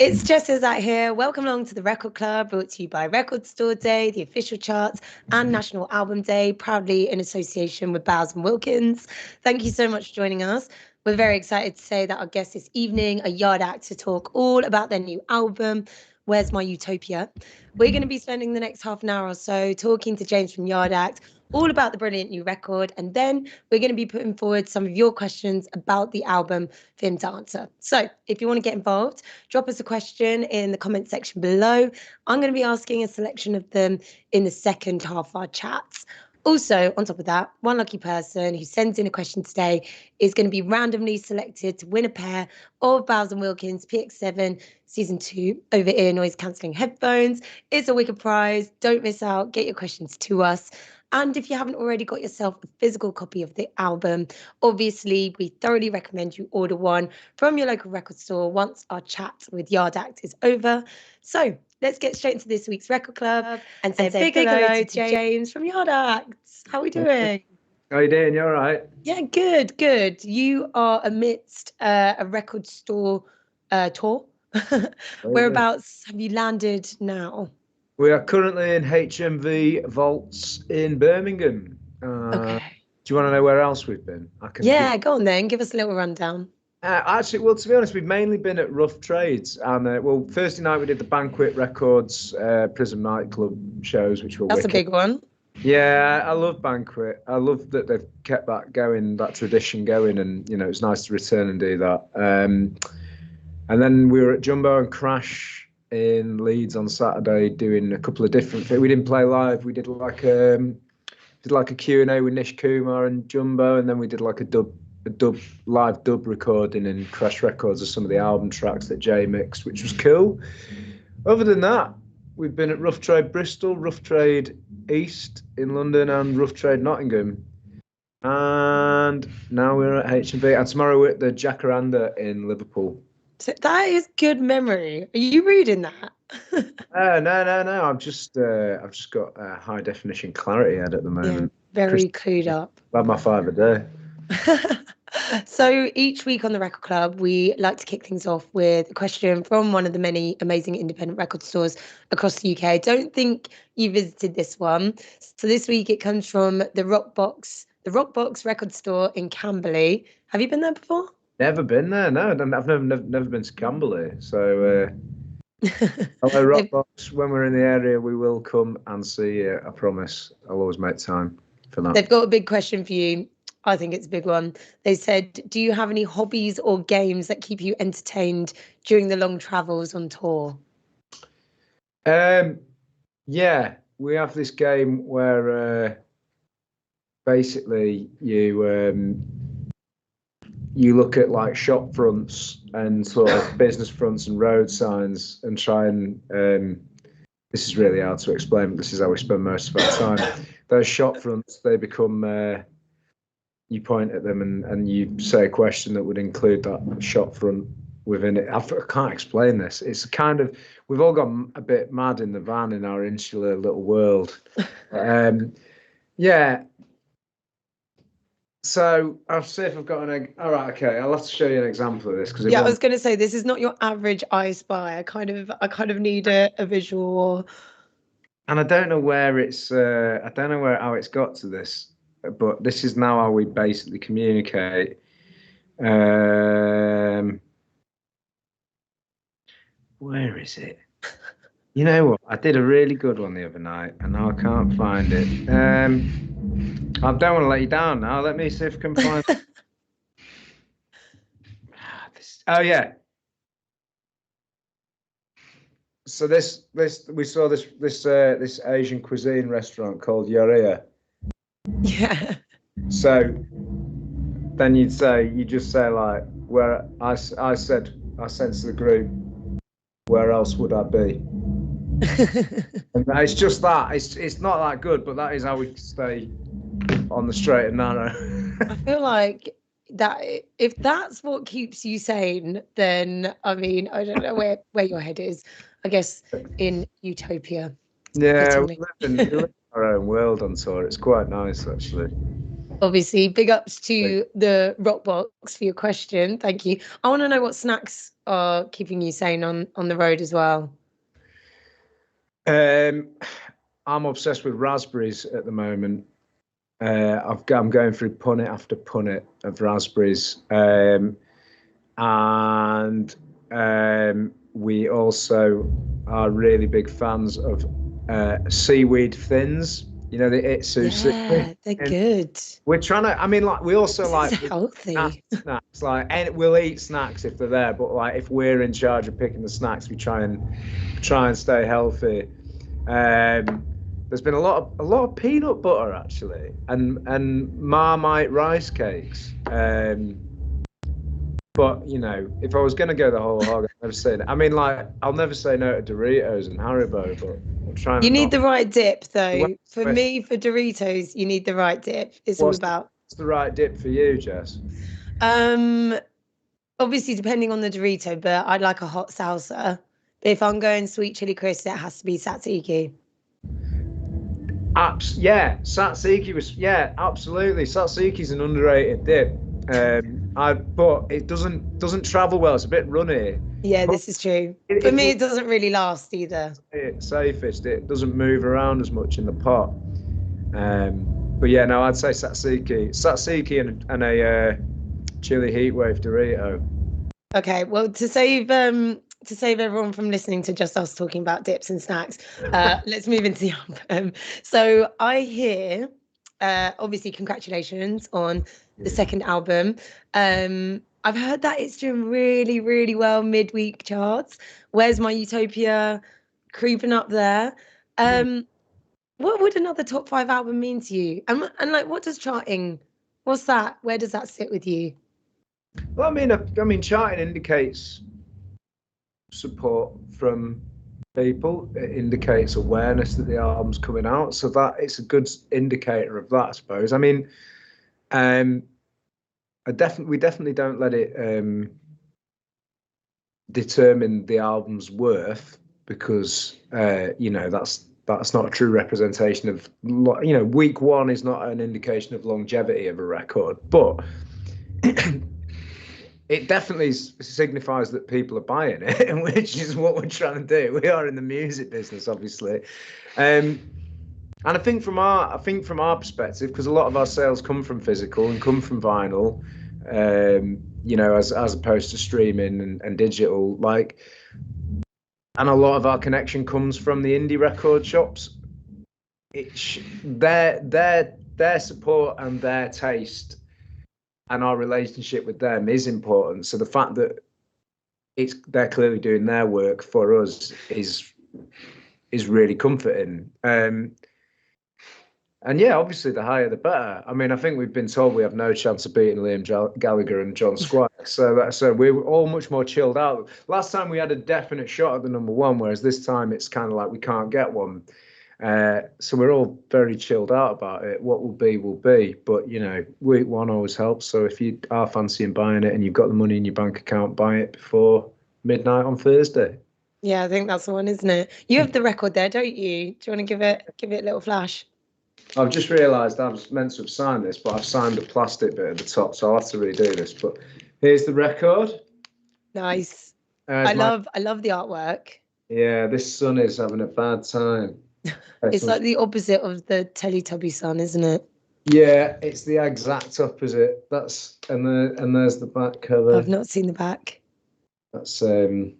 It's Jess out here. Welcome along to the Record Club, brought to you by Record Store Day, the official charts, and National Album Day, proudly in association with Bowes and Wilkins. Thank you so much for joining us. We're very excited to say that our guest this evening, a Yard Act, to talk all about their new album, Where's My Utopia. We're going to be spending the next half an hour or so talking to James from Yard Act, all about the brilliant new record, and then we're going to be putting forward some of your questions about the album for him to answer. So if you want to get involved, drop us a question in the comment section below. I'm going to be asking a selection of them in the second half of our chats. Also, on top of that, one lucky person who sends in a question today is going to be randomly selected to win a pair of Bowes & Wilkins PX7 Season 2 over-ear noise cancelling headphones. It's a wicked prize. Don't miss out. Get your questions to us. And if you haven't already got yourself a physical copy of the album, obviously, we thoroughly recommend you order one from your local record store once our chat with Yard Act is over. So let's get straight into this week's Record Club and say a big hello to James from Yard Act. How are we doing? How you doing? You all right? Yeah, good, good. You are amidst a record store tour. Whereabouts have you landed now? We are currently in HMV Vaults in Birmingham. Okay. Do you want to know where else we've been? Go on then. Give us a little rundown. Actually, well, to be honest, we've mainly been at Rough Trades. And, Thursday night we did the Banquet Records Prism nightclub shows, which were That's wicked. A big one. Yeah, I love Banquet. I love that they've kept that going, that tradition going. And, you know, it's nice to return and do that. And then we were at Jumbo and Crash in Leeds on Saturday doing a couple of different things. We didn't play live. We did like a Q&A with Nish Kumar and Jumbo, and then we did like a live dub recording in Crash Records of some of the album tracks that Jay mixed, which was cool. Other than that, we've been at Rough Trade Bristol, Rough Trade East in London, and Rough Trade Nottingham. And now we're at HMV, and tomorrow we're at the Jacaranda in Liverpool. So that is good memory. Are you reading that? No. I've just got high definition clarity at the moment. Yeah, very clued up. About my 5 a day. So each week on the Record Club, we like to kick things off with a question from one of the many amazing independent record stores across the UK. I don't think you visited this one. So this week it comes from the Rockbox Record Store in Camberley. Have you been there before? Never been there. No, I've never been to Camberley. So, hello, Rockbox. When we're in the area, we will come and see you. I promise. I'll always make time for that. They've got a big question for you. I think it's a big one. They said, do you have any hobbies or games that keep you entertained during the long travels on tour? Yeah, we have this game where basically you look at like shop fronts and sort of business fronts and road signs and try and this is really hard to explain, but this is how we spend most of our time. Those shop fronts, they become you point at them and you say a question that would include that shop front within it. I can't explain this. It's kind of, we've all gone a bit mad in the van in our insular little world. Yeah. So I'll see if I've got all right, okay. I'll have to show you an example of this because I was going to say this is not your average I Spy. I kind of need a visual. And I don't know where how it's got to this, but this is now how we basically communicate. Where is it? You know what? I did a really good one the other night, and now I can't find it. I don't want to let you down now. Let me see if I can find it. Oh yeah. So we saw this Asian cuisine restaurant called Yoria. Yeah. So then you just say like, where I said to the group, where else would I be? And it's just that it's not that good, but that is how we stay on the straight and narrow. I feel like that if that's what keeps you sane, then I mean I don't know where your head is. I guess in Utopia. Yeah, we live in our own world on tour. It's quite nice actually. Obviously, big ups to the Rockbox for your question. Thank you. I want to know what snacks are keeping you sane on the road as well. I'm obsessed with raspberries at the moment. I'm going through punnet after punnet of raspberries, and we also are really big fans of seaweed thins. You know, the itsu. Yeah, they're good. We're trying to. I mean, like we also like healthy snacks. Like, and we'll eat snacks if they're there. But like, if we're in charge of picking the snacks, we try and stay healthy. There's been a lot of peanut butter actually, and Marmite rice cakes. But you know, if I was going to go the whole hog, I'd never say that. I mean, like, I'll never say no to Doritos and Haribo, but I'm trying. You need the right dip, though. For me, for Doritos, you need the right dip. It's all about. What's the right dip for you, Jess? Obviously, depending on the Dorito, but I'd like a hot salsa. But if I'm going sweet chili crisp, it has to be tzatziki. Yeah, tzatziki was absolutely. Tzatziki's an underrated dip. But it doesn't travel well. It's a bit runny. Yeah, this is true. For me, it doesn't really last either. It's safest. It doesn't move around as much in the pot. But yeah, no, I'd say tzatziki and a chili heatwave Dorito. Okay, well, to save everyone from listening to just us talking about dips and snacks, let's move into the album. So I hear, obviously, congratulations on the second album. I've heard that it's doing really, really well midweek charts. Where's My Utopia? Creeping up there. What would another top 5 album mean to you? And like, what does charting? What's that? Where does that sit with you? Well, I mean, charting indicates support from people. It indicates awareness that the album's coming out, so that it's a good indicator of that, I suppose. I mean, we definitely don't let it determine the album's worth, because you know, that's not a true representation of, you know, week one is not an indication of longevity of a record, but it definitely signifies that people are buying it, which is what we're trying to do. We are in the music business, obviously, and I think from our perspective, because a lot of our sales come from physical and come from vinyl, you know, as opposed to streaming and digital, like, and a lot of our connection comes from the indie record shops. Their support and their taste and our relationship with them is important. So the fact that they're clearly doing their work for us is really comforting. And yeah, obviously the higher the better. I mean, I think we've been told we have no chance of beating Liam Gallagher and John Squire. So we're all much more chilled out. Last time we had a definite shot at the number one, whereas this time it's kind of like we can't get one. So we're all very chilled out about it. What will be, will be. But, you know, week one always helps. So if you are fancying buying it and you've got the money in your bank account, buy it before midnight on Thursday. Yeah, I think that's the one, isn't it? You have the record there, don't you? Do you want to give it a little flash? I've just realised I was meant to have signed this, but I've signed the plastic bit at the top, so I'll have to redo this. But here's the record. Nice. I love the artwork. Yeah, this sun is having a bad time. It's like the opposite of the Teletubby sun, isn't it? Yeah, it's the exact opposite. That's and there's the back cover. I've not seen the back. That's the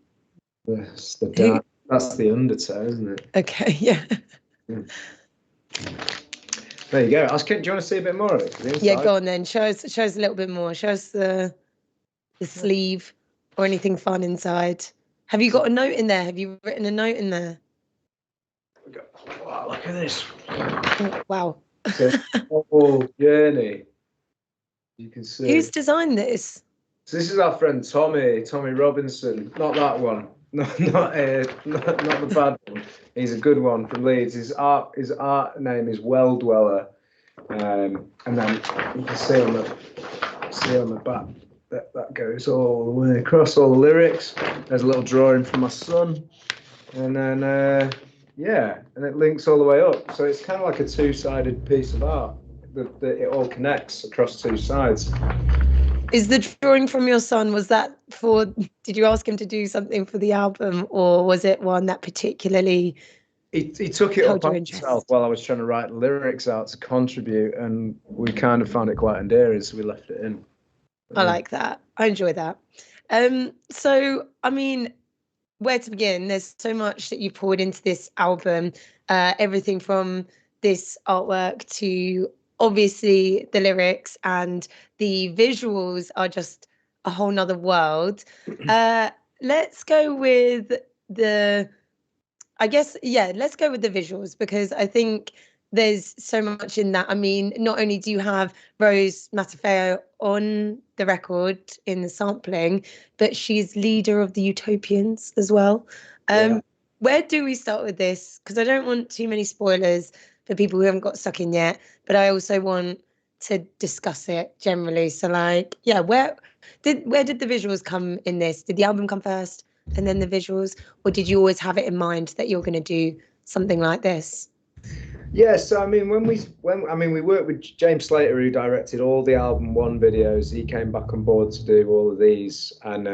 dark. That's the undertow, isn't it? Okay, yeah. There you go. Do you want to see a bit more of it? Yeah, go on then. Show us a little bit more. Show us the sleeve or anything fun inside. Have you got a note in there? Have you written a note in there? Wow, look at this. Oh, wow. Whole journey. You can see. Who's designed this? So this is our friend Tommy Robinson. Not that one. Not the bad one. He's a good one from Leeds. His art name is Well Dweller, and then you can see on the back that goes all the way across, all the lyrics. There's a little drawing from my son, and then and it links all the way up. So it's kind of like a two-sided piece of art. it all connects across two sides. Is the drawing from your son, was that for, did you ask him to do something for the album, or was it one that particularly he took it held up your on interest? himself while I was trying to write lyrics out to contribute, and we kind of found it quite endearing, so we left it in. I like that. I enjoy that. So, I mean, where to begin? There's so much that you poured into this album, everything from this artwork to obviously the lyrics, and the visuals are just a whole nother world. Let's go with the, I guess, yeah, let's go with the visuals, because I think there's so much in that. I mean, not only do you have Rose Matafeo on the record in the sampling, but she's leader of the Utopians as well. Yeah. Where do we start with this? Because I don't want too many spoilers for people who haven't got stuck in yet, but I also want to discuss it generally. So, like, yeah, where did the visuals come in this? Did the album come first and then the visuals, or did you always have it in mind that you're going to do something like this? Yeah, so I mean, when we worked with James Slater, who directed all the album one videos. He came back on board to do all of these, and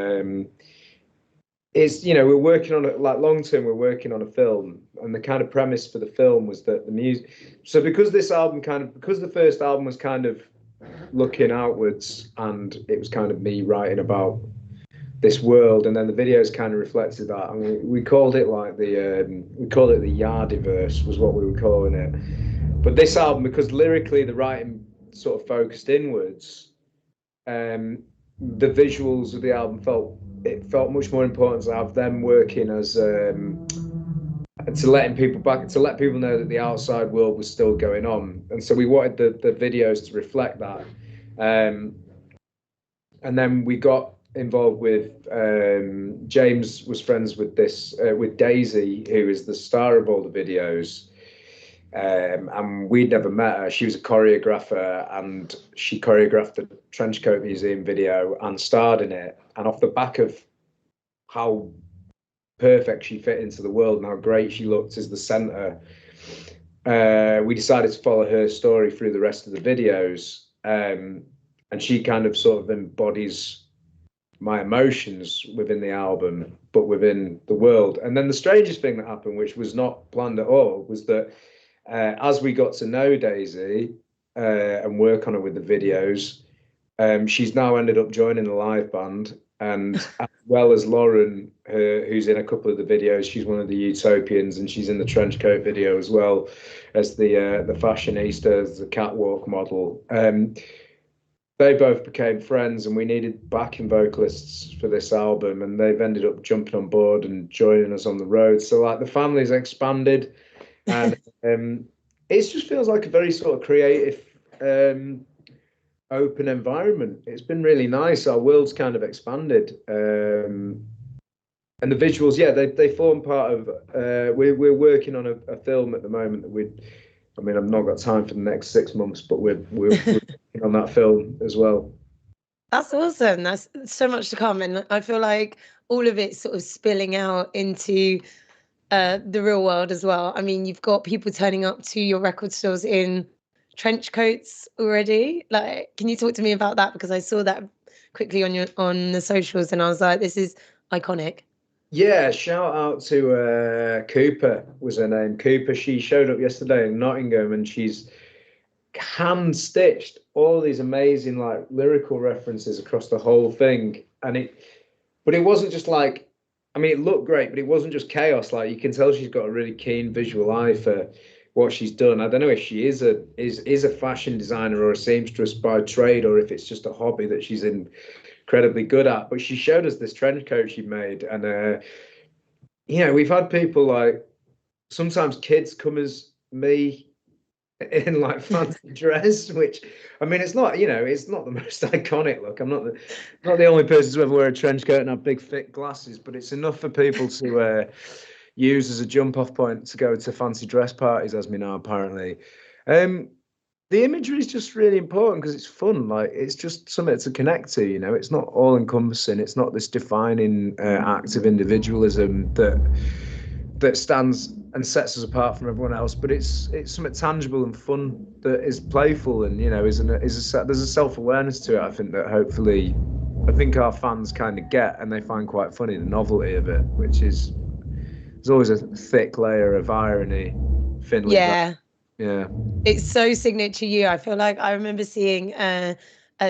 we're working on it, like, long term. We're working on a film, and the kind of premise for the film was that the music. So because the first album was kind of looking outwards, and it was kind of me writing about this world, and then the videos kind of reflected that, and we called it like the Yardiverse was what we were calling it. But this album, because lyrically the writing sort of focused inwards, the visuals of the album felt much more important to have them working as to let people know that the outside world was still going on, and so we wanted the videos to reflect that. And then we got involved with James was friends with Daisy, who is the star of all the videos, and we'd never met her. She was a choreographer, and she choreographed the Trenchcoat Museum video and starred in it. And off the back of how perfect she fit into the world and how great she looked as the center, we decided to follow her story through the rest of the videos, and she kind of sort of embodies my emotions within the album, but within the world. And then the strangest thing that happened, which was not planned at all, was that as we got to know Daisy and work on her with the videos, she's now ended up joining the live band, and as well as Lauren, who's in a couple of the videos. She's one of the Utopians, and she's in the Trenchcoat video as well as the fashionista, as the catwalk model. They both became friends, and we needed backing vocalists for this album, and they've ended up jumping on board and joining us on the road. So, like, the family's expanded, and it just feels like a very sort of creative, open environment. It's been really nice. Our world's kind of expanded, and the visuals, yeah, they form part of. We're working on a film at the moment that I've not got time for the next 6 months, but we're working on that film as well. That's awesome. That's so much to come, and I feel like all of it's sort of spilling out into the real world as well. I mean, you've got people turning up to your record stores in trench coats already. Like, can you talk to me about that? Because I saw that quickly on the socials, and I was like, this is iconic. Yeah, shout out to Cooper, was her name. Cooper, she showed up yesterday in Nottingham, and she's hand stitched all these amazing, like, lyrical references across the whole thing. But it wasn't just like, I mean, it looked great, but it wasn't just chaos. Like, you can tell she's got a really keen visual eye for what she's done. I don't know if she is a fashion designer or a seamstress by trade, or if it's just a hobby that she's incredibly good at. But she showed us this trench coat she'd made, and we've had people, like, sometimes kids come as me in, like, fancy dress, which, I mean, it's not the most iconic look. I'm not the only person to ever wear a trench coat and have big thick glasses, but it's enough for people to use as a jump off point to go to fancy dress parties, as me now, apparently. The imagery is just really important because it's fun. Like, it's just something to connect to. It's not all encompassing. It's not this defining act of individualism that stands and sets us apart from everyone else. But it's something tangible and fun that is playful, and you know, there's a self-awareness to it. I think that hopefully, I think our fans kind of get, and they find quite funny the novelty of it, which is there's always a thick layer of irony fiddling back. Yeah. Yeah. It's so signature you. I feel like I remember seeing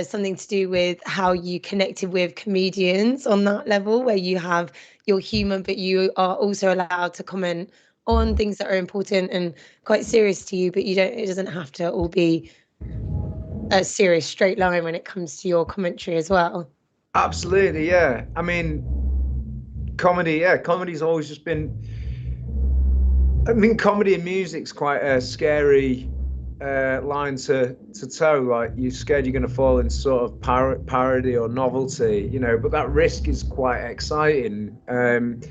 something to do with how you connected with comedians on that level, where you have your humor, but you are also allowed to comment on things that are important and quite serious to you, but you don't. It doesn't have to all be a serious straight line when it comes to your commentary as well. Absolutely, yeah. I mean, comedy's always just been. I mean, comedy and music's quite a scary line to toe. Like, you're scared you're going to fall into sort of parody or novelty, you know. But that risk is quite exciting, and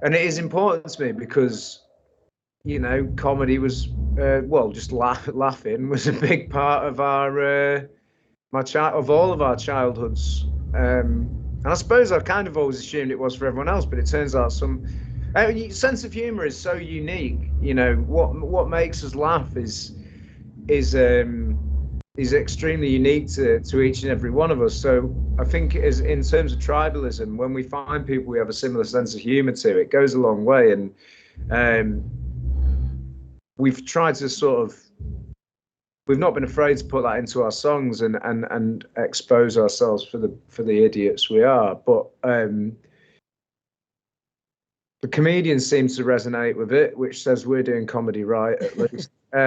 it is important to me because, you know, comedy was just laughing was a big part of our of all of our childhoods. And I suppose I've kind of always assumed it was for everyone else, but it turns out some sense of humor is so unique. You know, what makes us laugh is extremely unique to each and every one of us. So I think as in terms of tribalism, when we find people we have a similar sense of humor to, it goes a long way. And we've tried to we've not been afraid to put that into our songs and expose ourselves for the idiots we are. But the comedians seem to resonate with it, which says we're doing comedy right, at least. We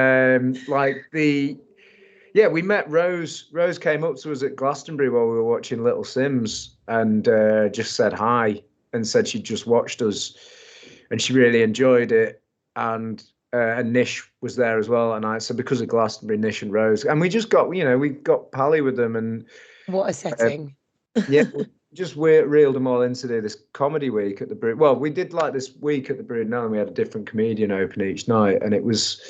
met Rose. Rose came up to us at Glastonbury while we were watching Little Sims and just said hi and said she'd just watched us and she really enjoyed it. And Nish was there as well. And so because of Glastonbury, Nish and Rose, and we just got, we got pally with them. And what a setting. Yeah, just reeled them all in to do this comedy week at the Brood. Well, we did like this week at the Brood now, and we had a different comedian open each night, and it was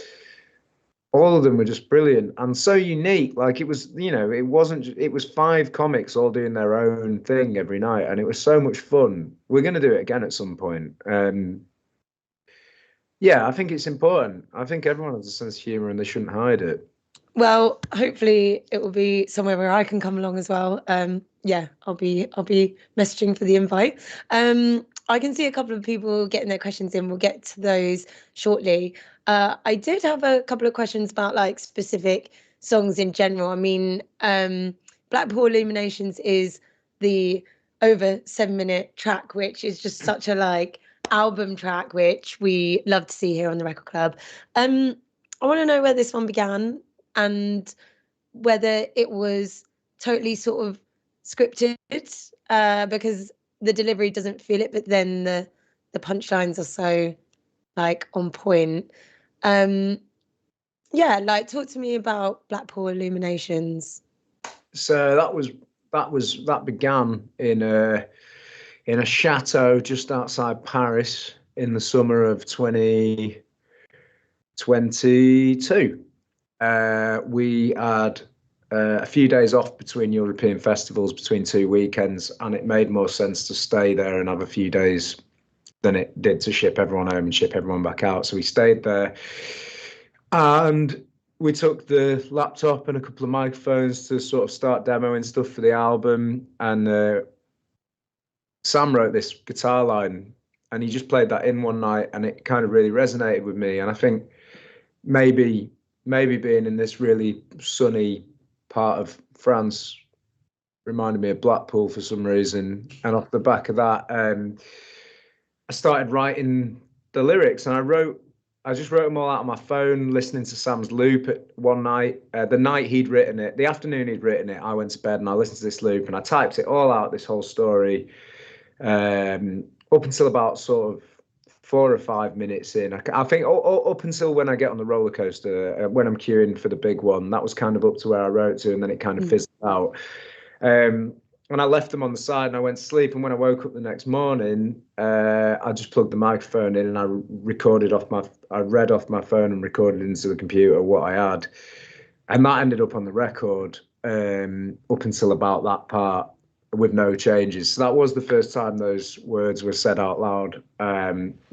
all of them were just brilliant and so unique. Like it was, it was 5 comics all doing their own thing every night, and it was so much fun. We're going to do it again at some point. Yeah, I think it's important. I think everyone has a sense of humor, and they shouldn't hide it. Well, hopefully it will be somewhere where I can come along as well. Yeah, I'll be messaging for the invite. I can see a couple of people getting their questions in. We'll get to those shortly. I did have a couple of questions about like specific songs in general. I mean, Blackpool Illuminations is the over 7-minute track, which is just such a like album track, which we love to see here on the Record Club. I want to know where this one began and whether it was totally sort of scripted, because the delivery doesn't feel it, but then the punchlines are so like on point. Yeah, like talk to me about Blackpool Illuminations. So that began in a chateau just outside Paris in the summer of 2022. We had a few days off between European festivals, between 2 weekends, and it made more sense to stay there and have a few days than it did to ship everyone home and ship everyone back out. So we stayed there, and we took the laptop and a couple of microphones to sort of start demoing stuff for the album. And Sam wrote this guitar line, and he just played that in one night, and it kind of really resonated with me. And I think maybe being in this really sunny part of France reminded me of Blackpool for some reason. And off the back of that, I started writing the lyrics, and I just wrote them all out on my phone, listening to Sam's loop at one night. The night he'd written it, the afternoon he'd written it, I went to bed and I listened to this loop and I typed it all out, this whole story, up until about sort of 4 or 5 minutes in. I think up until when I get on the roller coaster, when I'm queuing for the big one, that was kind of up to where I wrote to, and then it kind of fizzled out. And I left them on the side and I went to sleep. And when I woke up the next morning, I just plugged the microphone in and I read off my phone and recorded into the computer what I had. And that ended up on the record up until about that part with no changes. So that was the first time those words were said out loud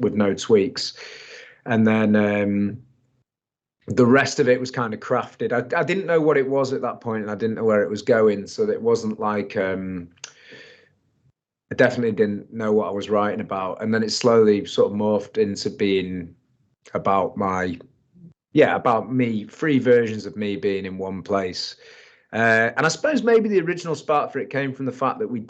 with no tweaks. and then the rest of it was kind of crafted. I didn't know what it was at that point, and I didn't know where it was going, so it wasn't like I definitely didn't know what I was writing about. And then it slowly sort of morphed into being about about me, three versions of me being in one place. And I suppose maybe the original spark for it came from the fact that we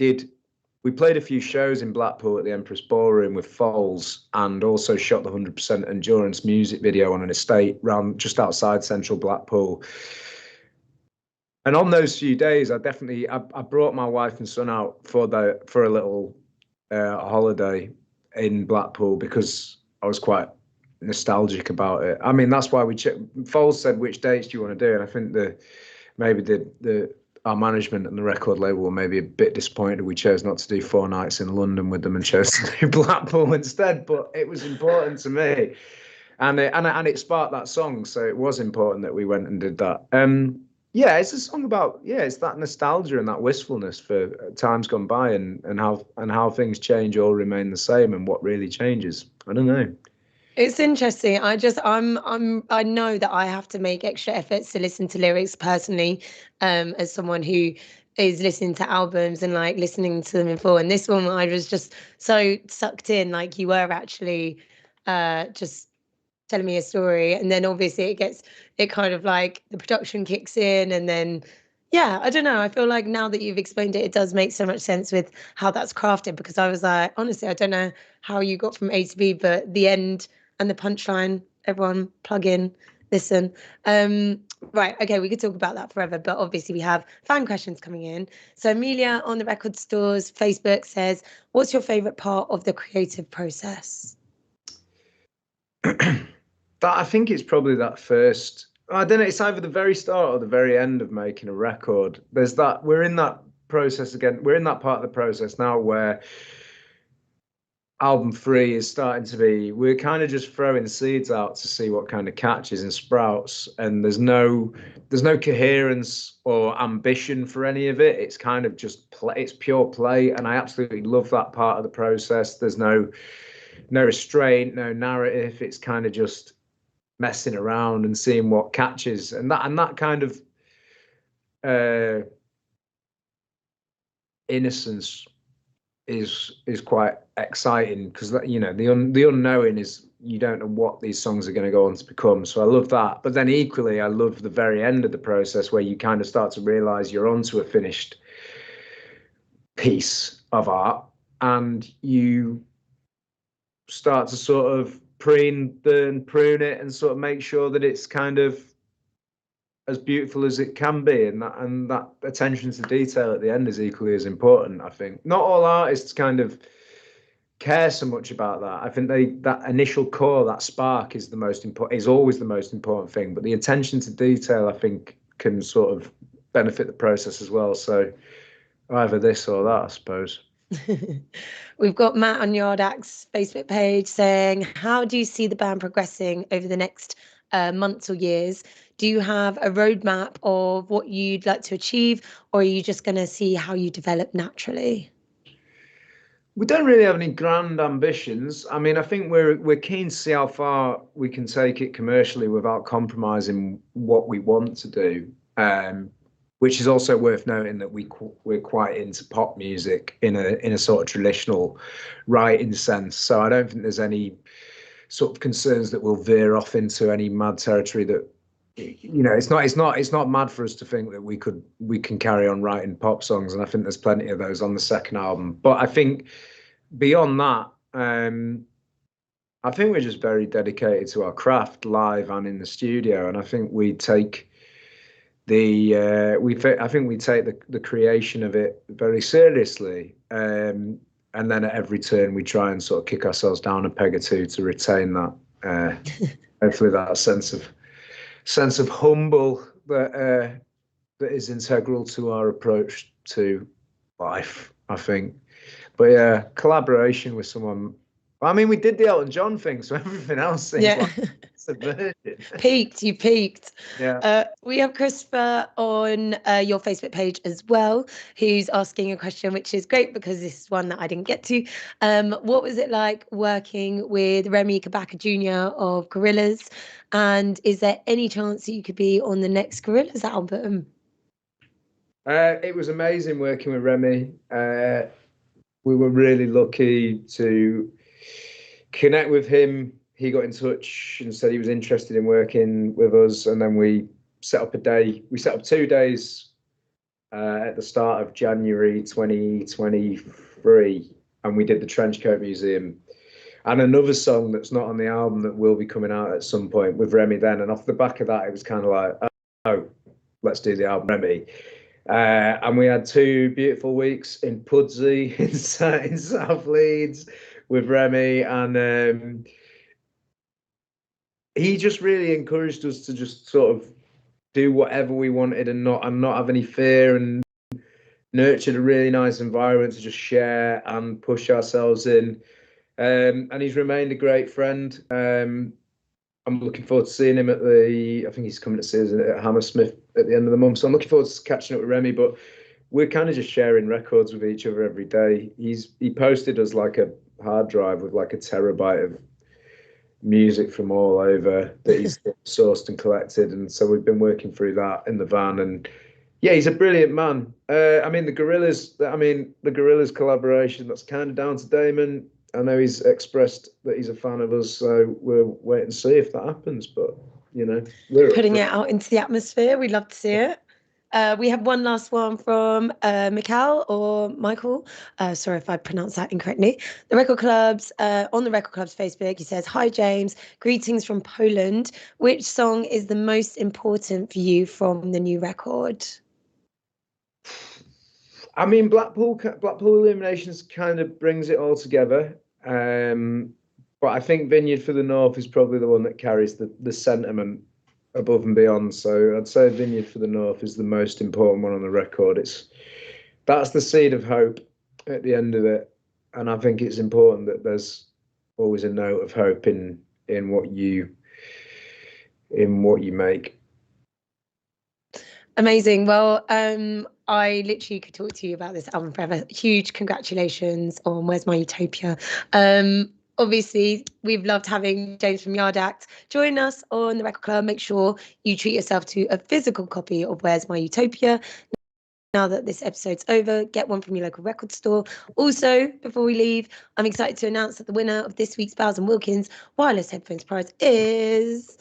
played a few shows in Blackpool at the Empress Ballroom with Foals, and also shot the 100% Endurance music video on an estate round just outside central Blackpool. And on those few days, I brought my wife and son out for a little holiday in Blackpool because I was quite nostalgic about it. I mean, that's why Foles said, which dates do you want to do? And I think maybe our management and the record label were maybe a bit disappointed we chose not to do 4 nights in London with them and chose to do Blackpool instead. But it was important to me, and it sparked that song, so it was important that we went and did that. Yeah, it's a song about it's that nostalgia and that wistfulness for times gone by, and how things change or remain the same, and what really changes. I don't know. It's interesting. I know that I have to make extra efforts to listen to lyrics personally, as someone who is listening to albums and like listening to them in full. And this one, I was just so sucked in, like you were actually just telling me a story. And then obviously it kind of like the production kicks in, and then yeah, I don't know. I feel like now that you've explained it, it does make so much sense with how that's crafted, because I was like, honestly, I don't know how you got from A to B, but the end and the punchline, everyone plug in, listen. Right, okay, we could talk about that forever, but obviously we have fan questions coming in. So Amelia on the Record Store's Facebook says, what's your favorite part of the creative process? I think it's probably that first. I don't know. It's either the very start or the very end of making a record. We're in that process again. We're in that part of the process now where album 3 is starting to be. We're kind of just throwing seeds out to see what kind of catches and sprouts. And there's no coherence or ambition for any of it. It's kind of just play. It's pure play, and I absolutely love that part of the process. There's no restraint, no narrative. It's kind of just messing around and seeing what catches, and that kind of innocence is quite exciting, because the unknowing is, you don't know what these songs are going to go on to become. So I love that, but then equally I love the very end of the process where you kind of start to realize you're onto a finished piece of art, and you start to sort of prune it and sort of make sure that it's kind of as beautiful as it can be, and that attention to detail at the end is equally as important. I think not all artists kind of care so much about that. I think that initial core, that spark, is always the most important thing, but the attention to detail, I think, can sort of benefit the process as well. So either this or that, I suppose. We've got Matt on Yardac's Facebook page saying, how do you see the band progressing over the next months or years? Do you have a roadmap of what you'd like to achieve, or are you just going to see how you develop naturally? We don't really have any grand ambitions. I mean, I think we're keen to see how far we can take it commercially without compromising what we want to do. Which is also worth noting that we're quite into pop music in a sort of traditional writing sense. So I don't think there's any sort of concerns that we'll veer off into any mad territory that, it's not mad for us to think that we can carry on writing pop songs, and I think there's plenty of those on the second album. But I think beyond that, I think we're just very dedicated to our craft, live and in the studio, and I think we take the creation of it very seriously, and then at every turn we try and sort of kick ourselves down a peg or two to retain that hopefully that sense of humble that is integral to our approach to life, I think. But yeah, collaboration with someone I mean, we did the Elton John thing, so everything else seems Yeah. like subversion. You peaked. Yeah. We have Christopher on your Facebook page as well, who's asking a question, which is great because this is one that I didn't get to. What was it like working with Remi Kabaka Jr. of Gorillaz? And is there any chance that you could be on the next Gorillaz album? It was amazing working with Remi. We were really lucky to connect with him. He got in touch and said he was interested in working with us, and then we set up a day. We set up 2 days at the start of January 2023, and we did the Trenchcoat Museum and another song that's not on the album that will be coming out at some point with Remi then. And off the back of that, it was kind of like, oh, let's do the album Remi. And we had 2 beautiful weeks in Pudsey in South Leeds with Remi, and he just really encouraged us to just sort of do whatever we wanted and not have any fear, and nurtured a really nice environment to just share and push ourselves in. And he's remained a great friend. I'm looking forward to seeing him at I think he's coming to see us at Hammersmith at the end of the month. So I'm looking forward to catching up with Remi, but we're kind of just sharing records with each other every day. He posted us like a hard drive with like a terabyte of music from all over that he's sourced and collected. And so we've been working through that in the van, and yeah, he's a brilliant man. I mean, the Gorillaz collaboration, that's kind of down to Damon. I know he's expressed that he's a fan of us, so we'll wait and see if that happens. But, you know, we're putting it out into the atmosphere. We'd love to see it. We have one last one from Michael. Sorry if I pronounced that incorrectly. The Record Club's on the Record Club's Facebook. He says, "Hi James, greetings from Poland. Which song is the most important for you from the new record?" I mean, Blackpool Illuminations kind of brings it all together. But I think Vineyard for the North is probably the one that carries the sentiment above and beyond. So I'd say Vineyard for the North is the most important one on the record. That's the seed of hope at the end of it, and I think it's important that there's always a note of hope in what you make. Amazing. Well, I literally could talk to you about this album forever. Huge congratulations on Where's My Utopia. Obviously, we've loved having James from Yard Act join us on the Record Club. Make sure you treat yourself to a physical copy of Where's My Utopia. Now that this episode's over, get one from your local record store. Also, before we leave, I'm excited to announce that the winner of this week's Bowers & Wilkins Wireless Headphones Prize is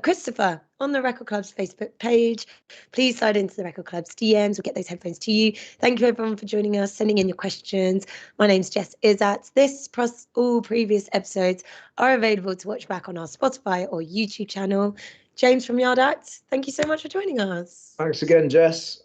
Christopher on the Record Club's Facebook page. Please slide into the Record Club's DMs. We'll get those headphones to you. Thank you everyone for joining us, sending in your questions. My name's Jess Izzat. This plus all previous episodes are available to watch back on our Spotify or YouTube channel. James from Yard Act, thank you so much for joining us. Thanks again, Jess.